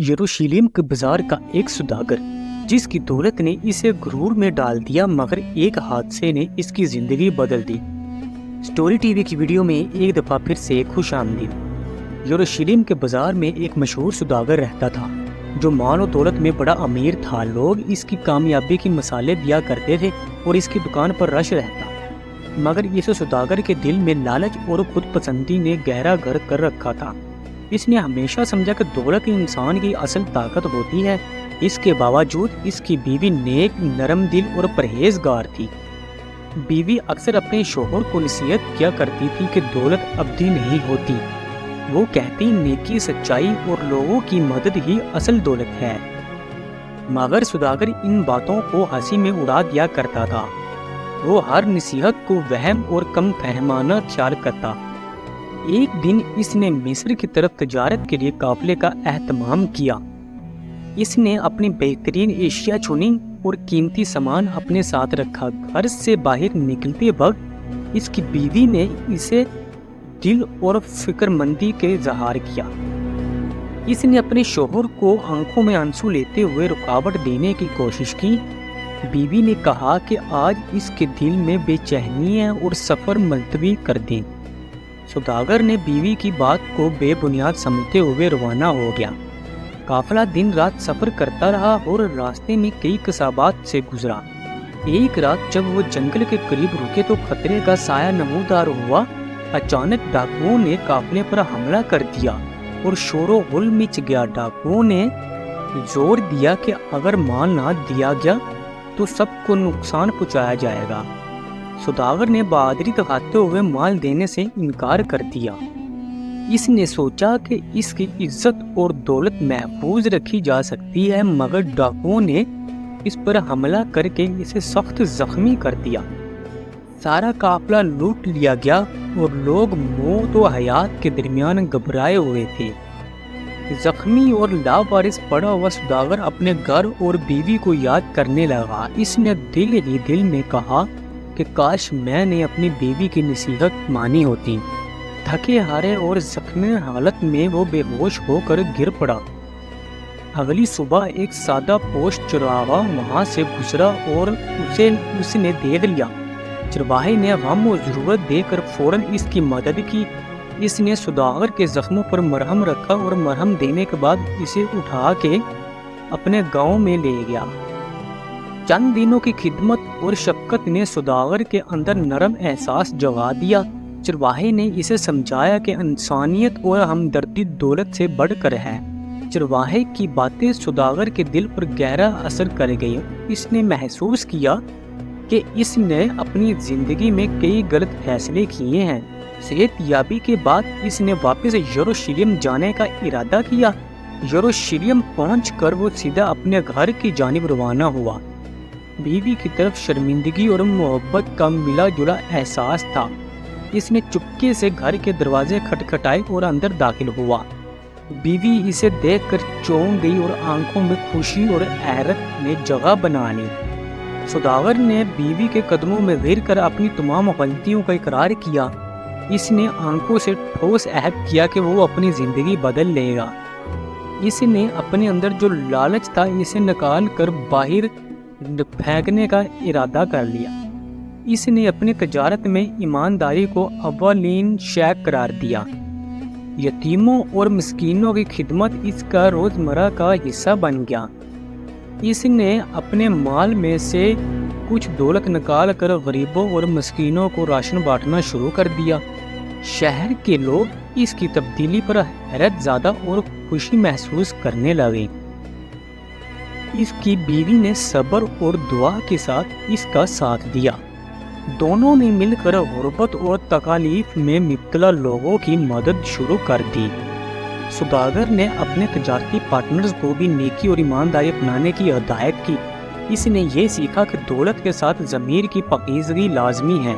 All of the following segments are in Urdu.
یروشلم کے بازار کا ایک سوداگر جس کی دولت نے اسے غرور میں ڈال دیا، مگر ایک حادثے نے اس کی زندگی بدل دی۔ سٹوری ٹی وی کی ویڈیو میں ایک دفعہ پھر سے خوش آمدید۔ یروشلم کے بازار میں ایک مشہور سوداگر رہتا تھا جو مال و دولت میں بڑا امیر تھا۔ لوگ اس کی کامیابی کی مثالیں دیا کرتے تھے اور اس کی دکان پر رش رہتا، مگر اس سوداگر کے دل میں لالچ اور خود پسندی نے گہرا گھر کر رکھا تھا۔ اس نے ہمیشہ سمجھا کہ دولت انسان کی اصل طاقت ہوتی ہے۔ اس کے باوجود اس کی بیوی نیک، نرم دل اور پرہیزگار تھی۔ بیوی اکثر اپنے شوہر کو نصیحت کیا کرتی تھی کہ دولت ابدی نہیں ہوتی۔ وہ کہتی نیکی، سچائی اور لوگوں کی مدد ہی اصل دولت ہے، مگر سوداگر ان باتوں کو ہنسی میں اڑا دیا کرتا تھا۔ وہ ہر نصیحت کو وہم اور کم فہمانہ خیال کرتا۔ ایک دن اس نے مصر کی طرف تجارت کے لیے قافلے کا اہتمام کیا۔ اس نے اپنی بہترین اشیاء چنی اور قیمتی سامان اپنے ساتھ رکھا۔ گھر سے باہر نکلتے وقت اس کی بیوی نے اسے دل اور فکر مندی کے اظہار کیا۔ اس نے اپنے شوہر کو آنکھوں میں آنسو لیتے ہوئے رکاوٹ دینے کی کوشش کی۔ بیوی نے کہا کہ آج اس کے دل میں بے چینی ہے اور سفر ملتوی کر دیں۔ سوداگر نے بیوی کی بات کو بے بنیاد سمجھتے ہوئے روانہ ہو گیا۔ قافلہ دن رات سفر کرتا رہا اور راستے میں کئی قصابات سے گزرا۔ ایک رات جب وہ جنگل کے قریب رکے تو خطرے کا سایہ نمودار ہوا۔ اچانک ڈاکوؤں نے قافلے پر حملہ کر دیا اور شور و غل مچ گیا۔ ڈاکوؤں نے زور دیا کہ اگر مال نہ دیا گیا تو سب کو نقصان پہنچایا جائے گا۔ سوداگر نے بہادری دکھاتے ہوئے مال دینے سے انکار کر دیا۔ اس نے سوچا کہ اس کی عزت اور دولت محفوظ رکھی جا سکتی ہے، مگر ڈاکوؤں نے اس پر حملہ کر کے اسے سخت زخمی کر دیا۔ سارا قافلہ لوٹ لیا گیا اور لوگ موت و حیات کے درمیان گھبرائے ہوئے تھے۔ زخمی اور لاوارث پڑا ہوا سوداگر اپنے گھر اور بیوی کو یاد کرنے لگا۔ اس نے دل ہی دل میں کہا کہ کاش میں نے اپنی بیوی کی نصیحت مانی ہوتی۔ تھکے ہارے اور زخمی حالت میں وہ بے ہوش ہو کر گر پڑا۔ اگلی صبح ایک سادہ پوش چرواہا وہاں سے گزرا اور اس نے دیکھ لیا۔ چرواہے نے غم و ضرورت دے کر فوراً اس کی مدد کی۔ اس نے سوداگر کے زخموں پر مرہم رکھا اور مرہم دینے کے بعد اسے اٹھا کے اپنے گاؤں میں لے گیا۔ چند دنوں کی خدمت اور شفقت نے سوداگر کے اندر نرم احساس جگا دیا۔ چرواہے نے اسے سمجھایا کہ انسانیت اور ہمدردی دولت سے بڑھ کر ہے۔ چرواہے کی باتیں سوداگر کے دل پر گہرا اثر کر گئی۔ اس نے محسوس کیا کہ اس نے اپنی زندگی میں کئی غلط فیصلے کیے ہیں۔ صحت یابی کے بعد اس نے واپس یروشلم جانے کا ارادہ کیا۔ یروشلم پہنچ کر وہ سیدھا اپنے گھر کی جانب روانہ ہوا۔ بیوی کی طرف شرمندگی اور محبت کا ملا جلا احساس تھا۔ اس نے چپکے سے گھر کے دروازے کھٹکھٹائے اور اندر داخل ہوا۔ بیوی اسے دیکھ کر چونک گئی اور آنکھوں میں خوشی اور حیرت نے جگہ بنا لی۔ سوداگر نے بیوی کے قدموں میں گر کر اپنی تمام غلطیوں کا اقرار کیا۔ اس نے آنکھوں سے ٹھوس عہد کیا کہ وہ اپنی زندگی بدل لے گا۔ اس نے اپنے اندر جو لالچ تھا اسے نکال کر باہر پھینکنے کا ارادہ کر لیا۔ اس نے اپنی تجارت میں ایمانداری کو اولین شے قرار دیا۔ یتیموں اور مسکینوں کی خدمت اس کا روزمرہ کا حصہ بن گیا۔ اس نے اپنے مال میں سے کچھ دولت نکال کر غریبوں اور مسکینوں کو راشن بانٹنا شروع کر دیا۔ شہر کے لوگ اس کی تبدیلی پر حیرت زدہ اور خوشی محسوس کرنے لگے۔ اس کی بیوی نے صبر اور دعا کے ساتھ اس کا ساتھ دیا۔ دونوں نے مل کر غربت اور تکالیف میں مبتلا لوگوں کی مدد شروع کر دی۔ سوداگر نے اپنے تجارتی پارٹنرز کو بھی نیکی اور ایمانداری اپنانے کی ہدایت کی۔ اس نے یہ سیکھا کہ دولت کے ساتھ ضمیر کی پاکیزگی لازمی ہے۔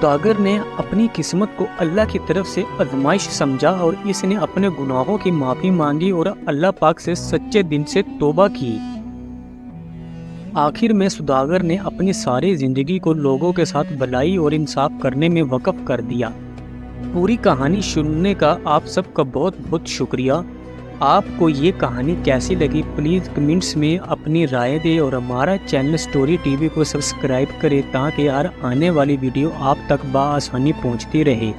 سوداگر نے اپنی قسمت کو اللہ کی طرف سے آزمائش سمجھا اور اس نے اپنے گناہوں کی معافی مانگی اور اللہ پاک سے سچے دل سے توبہ کی۔ آخر میں سوداگر نے اپنی ساری زندگی کو لوگوں کے ساتھ بھلائی اور انصاف کرنے میں وقف کر دیا۔ پوری کہانی سننے کا آپ سب کا بہت بہت شکریہ۔ آپ کو یہ کہانی کیسی لگی پلیز کمنٹس میں اپنی رائے دیں اور ہمارا چینل اسٹوری ٹی وی کو سبسکرائب کریں تاکہ ہر آنے والی ویڈیو آپ تک بآسانی پہنچتی رہے۔